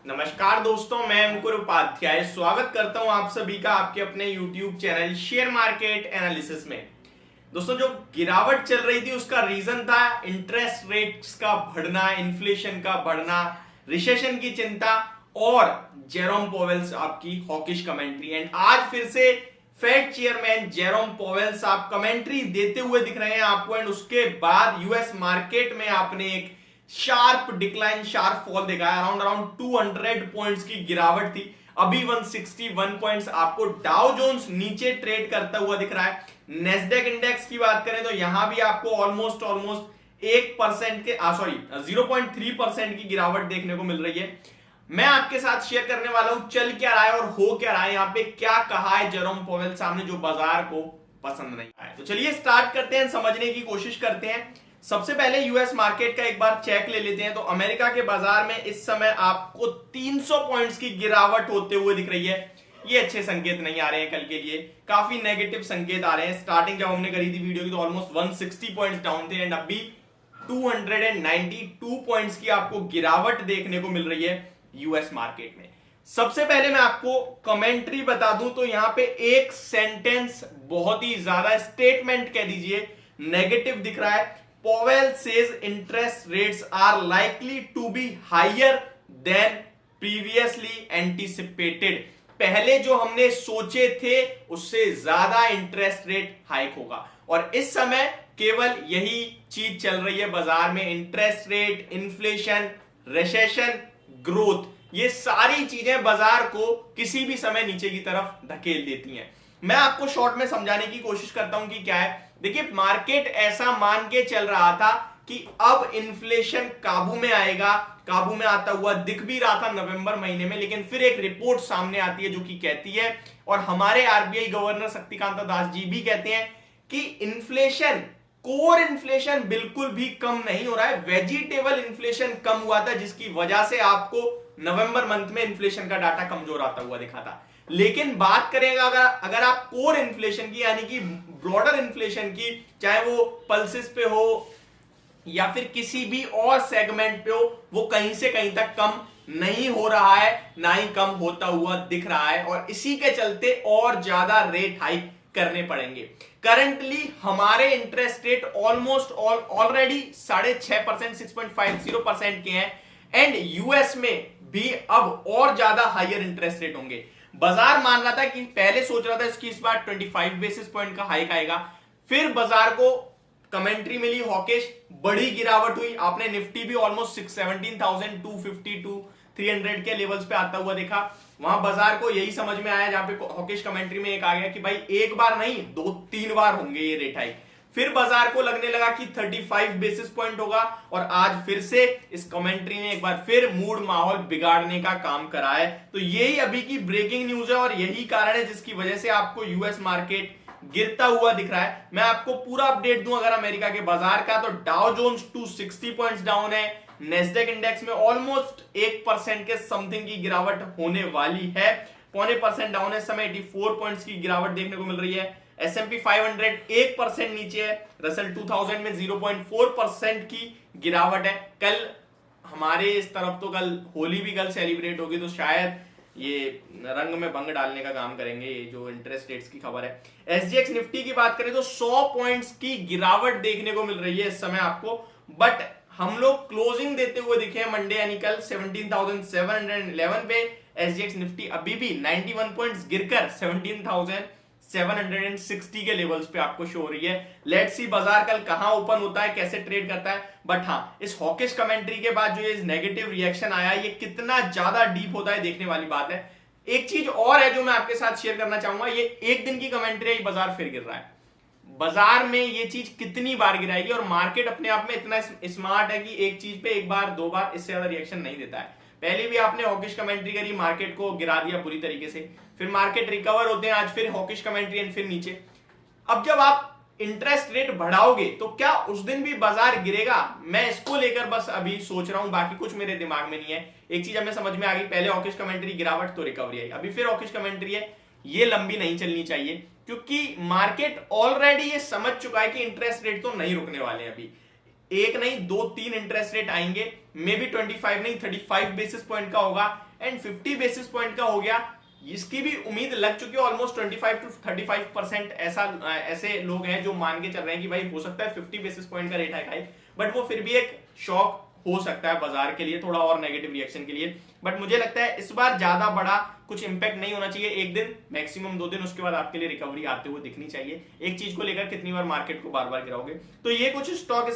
नमस्कार दोस्तों, मैं अंकुर उपाध्याय स्वागत करता हूं आप सभी का आपके अपने YouTube channel share market analysis में। दोस्तों, जो गिरावट चल रही थी उसका रीजन था इंटरेस्ट रेट्स का बढ़ना, इन्फ्लेशन का बढ़ना, रिसेशन की चिंता और जेरोम पोवेल्स आपकी हॉकिश कमेंट्री। एंड आज फिर से फेड चेयरमैन जेरोम पोवेल साहब कमेंट्री देते हुए दिख रहे हैं आपको। एंड उसके बाद यूएस मार्केट में आपने एक शार्प डिक्लाइन, शार्प फॉल देखा है। अराउंड 200 पॉइंट्स की गिरावट थी। अभी 161 पॉइंट्स आपको डाउ जोन्स नीचे ट्रेड करता हुआ दिख रहा है। नेस्डेक इंडेक्स की बात करें तो यहां भी आपको ऑलमोस्ट 1% के 0.3% की गिरावट देखने को मिल रही है। मैं आपके साथ शेयर करने वाला हूं चल क्या रहा है और हो क्या रहा है, यहां पे क्या कहा है जेरोम पोवेल साहब ने जो बाजार को पसंद नहीं आया। तो चलिए स्टार्ट करते हैं, समझने की कोशिश करते हैं। सबसे पहले यूएस मार्केट का एक बार चेक ले लेते हैं। तो अमेरिका के बाजार में इस समय आपको 300 पॉइंट्स की गिरावट होते हुए दिख रही है। ये अच्छे संकेत नहीं आ रहे हैं कल के लिए, काफी नेगेटिव संकेत आ रहे हैं। स्टार्टिंग जब हमने करी थी वीडियो की तो ऑलमोस्ट 160 पॉइंट्स डाउन थे एंड अभी 292 पॉइंट्स की आपको गिरावट देखने को मिल रही है यूएस मार्केट में। सबसे पहले मैं आपको कमेंट्री बता दूं तो यहां पे एक सेंटेंस, बहुत ही ज्यादा स्टेटमेंट कह दीजिए, नेगेटिव दिख रहा है। Powell says interest rates are likely to be higher than previously anticipated। पहले जो हमने सोचे थे उससे ज्यादा इंटरेस्ट रेट हाइक होगा और इस समय केवल यही चीज चल रही है बाजार में। Interest rate, inflation, recession, growth, ये सारी चीजें बाजार को किसी भी समय नीचे की तरफ धकेल देती हैं। मैं आपको शॉर्ट में समझाने की कोशिश करता हूं कि क्या है। देखिए, मार्केट ऐसा मान के चल रहा था कि अब इन्फ्लेशन काबू में आएगा, काबू में आता हुआ दिख भी रहा था नवंबर महीने में। लेकिन फिर एक रिपोर्ट सामने आती है जो कि कहती है, और हमारे आरबीआई गवर्नर शक्तिकांत दास जी भी कहते हैं कि इन्फ्लेशन, कोर इन्फ्लेशन बिल्कुल भी कम नहीं हो रहा है। वेजिटेबल इन्फ्लेशन कम हुआ था जिसकी वजह से आपको नवंबर मंथ में इन्फ्लेशन का डाटा कमजोर आता हुआ दिखा था। लेकिन बात करेगा अगर आप कोर इन्फ्लेशन की, यानी कि ब्रॉडर इन्फ्लेशन की, चाहे वो पल्सेस पे हो या फिर किसी भी और सेगमेंट पे हो, वो कहीं से कहीं तक कम नहीं हो रहा है, ना ही कम होता हुआ दिख रहा है। और इसी के चलते और ज्यादा रेट हाइक करने पड़ेंगे। करंटली हमारे इंटरेस्ट रेट ऑलमोस्ट ऑलरेडी 6.5%, 6.50% के हैं। एंड यूएस में भी अब और ज्यादा हायर इंटरेस्ट रेट होंगे। बाजार मान रहा था कि, पहले सोच रहा था इसकी इस बार 25 बेसिस पॉइंट का हाइक आएगा। फिर बाजार को कमेंट्री मिली हॉकिश, बड़ी गिरावट हुई। आपने निफ्टी भी ऑलमोस्ट 17,250 300 के लेवल्स पे आता हुआ देखा। वहां बाजार को यही समझ में आया, जहां पे हॉकिश कमेंट्री में एक आ गया कि भाई एक बार नहीं 2-3 बार होंगे ये रेट हाइक। फिर बाजार को लगने लगा कि 35 बेसिस पॉइंट होगा और आज फिर से इस कमेंट्री ने एक बार फिर मूड माहौल बिगाड़ने का काम करा है। तो यही अभी की ब्रेकिंग न्यूज है और यही कारण है जिसकी वजह से आपको यूएस मार्केट गिरता हुआ दिख रहा है। मैं आपको पूरा अपडेट दूं अगर अमेरिका के बाजार का, तो डाउ जोन्स 260 पॉइंट्स डाउन है। नेस्डेक इंडेक्स में ऑलमोस्ट 1% के समथिंग की गिरावट होने वाली है, 0.25% डाउन है। इस समय 84 पॉइंट्स की गिरावट देखने को मिल रही है। S&P 500 1% नीचे है। रसल 2000 में 0.4% की गिरावट है। कल हमारे इस तरफ तो कल होली भी कल सेलिब्रेट होगी, तो शायद ये रंग में भंग डालने का काम करेंगे, ये जो इंटरेस्ट रेट्स की खबर है। SGX निफ्टी की बात करें तो 100 पॉइंट्स की गिरावट देखने को मिल रही है इस समय आपको। बट हम लोग क्लोजिंग देते हुए दिखे हैं मंडे यानी कल 17,711 पे। SGX निफ्टी अभी भी 91 पॉइंट्स गिरकर 17,760 के लेवल्स पे आपको शो हो रही है। लेट्स सी बाजार कल कहां ओपन होता है, कैसे ट्रेड करता है। बट हाँ, इस हॉकिश कमेंट्री के बाद जो ये नेगेटिव रिएक्शन आया, ये कितना ज्यादा डीप होता है देखने वाली बात है। एक चीज और है जो मैं आपके साथ शेयर करना चाहूंगा, ये एक दिन की कमेंट्री है, बाजार फिर गिर रहा है। बाजार में ये चीज कितनी बार गिराएगी, और मार्केट अपने आप में इतना स्मार्ट है कि एक चीज पे एक बार दो बार इससे ज्यादा रिएक्शन नहीं देता है। पहले भी आपने हॉकिश कमेंट्री करी, मार्केट को गिरा दिया पूरी तरीके से, फिर मार्केट रिकवर होते हैं, आज फिर हॉकिश कमेंट्री एंड फिर नीचे। अब जब आप इंटरेस्ट रेट बढ़ाओगे तो क्या उस दिन भी बाजार गिरेगा? मैं इसको लेकर बस अभी सोच रहा हूं, बाकी कुछ मेरे दिमाग में नहीं है। एक चीज हमें समझ में आ गई, पहले हॉकिश कमेंट्री गिरावट तो रिकवरी आई, अभी फिर हॉकिश कमेंट्री है। ये लंबी नहीं चलनी चाहिए क्योंकि मार्केट ऑलरेडी ये समझ चुका है कि इंटरेस्ट रेट तो नहीं रुकने वाले अभी। एक नहीं 2-3 इंटरेस्ट रेट आएंगे, मे बी 25 नहीं 35 बेसिस पॉइंट का होगा एंड 50 बेसिस पॉइंट का हो गया, इसकी भी उम्मीद लग चुकी है। ऑलमोस्ट 25 to 35% ऐसे लोग हैं जो मान के चल रहे हैं कि भाई हो सकता है 50 बेसिस पॉइंट का रेट हाइक आए, बट वो फिर भी एक शॉक हो सकता है बाजार के लिए, थोड़ा और नेगेटिव रिएक्शन के लिए। बट मुझे लगता है इस बार ज्यादा बड़ा कुछ इंपैक्ट नहीं होना चाहिए, एक दिन मैक्सिमम 2 दिन, उसके बाद आपके लिए रिकवरी आते हुए दिखनी चाहिए। एक चीज को लेकर कितनी बार मार्केट को बार बार गिराओगे। तो ये कुछ स्टॉक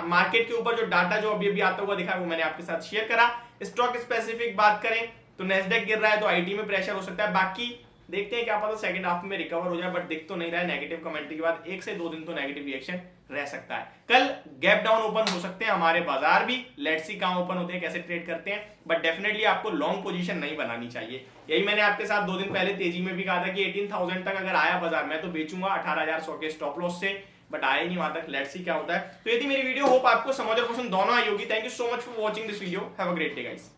मार्केट के ऊपर जो डाटा जो अभी आता हुआ दिखा वो मैंने आपके साथ शेयर करा। स्टॉक स्पेसिफिक बात करें तो नेस्डेक गिर रहा है तो आईटी में प्रेशर हो सकता है, बाकी देखते हैं क्या पता सेकंड हाफ में रिकवर हो जाए, बट दिख तो नहीं रहा है। नेगेटिव कमेंट्री के बाद 1 से 2 दिन तो नेगेटिव रिएक्शन रह सकता है। कल गैप डाउन ओपन हो सकते हैं हमारे बाजार भी, लेट्स सी कहां ओपन होते हैं, कैसे ट्रेड करते हैं, बट डेफिनेटली आपको लॉन्ग पोजीशन नहीं बनानी चाहिए। यही मैंने आपके साथ 2 दिन पहले तेजी में भी कहा था कि 18,000 तक अगर आया बाजार मैं तो बेचूंगा 18,100 के स्टॉप लॉस से, बट आया नहीं वहां तक। लेट्स सी क्या होता है। तो ये थी मेरी वीडियो, होप आपको समझ और पसंद दोनों आई होगी। Thank you so much for watching this video, have a great day guys.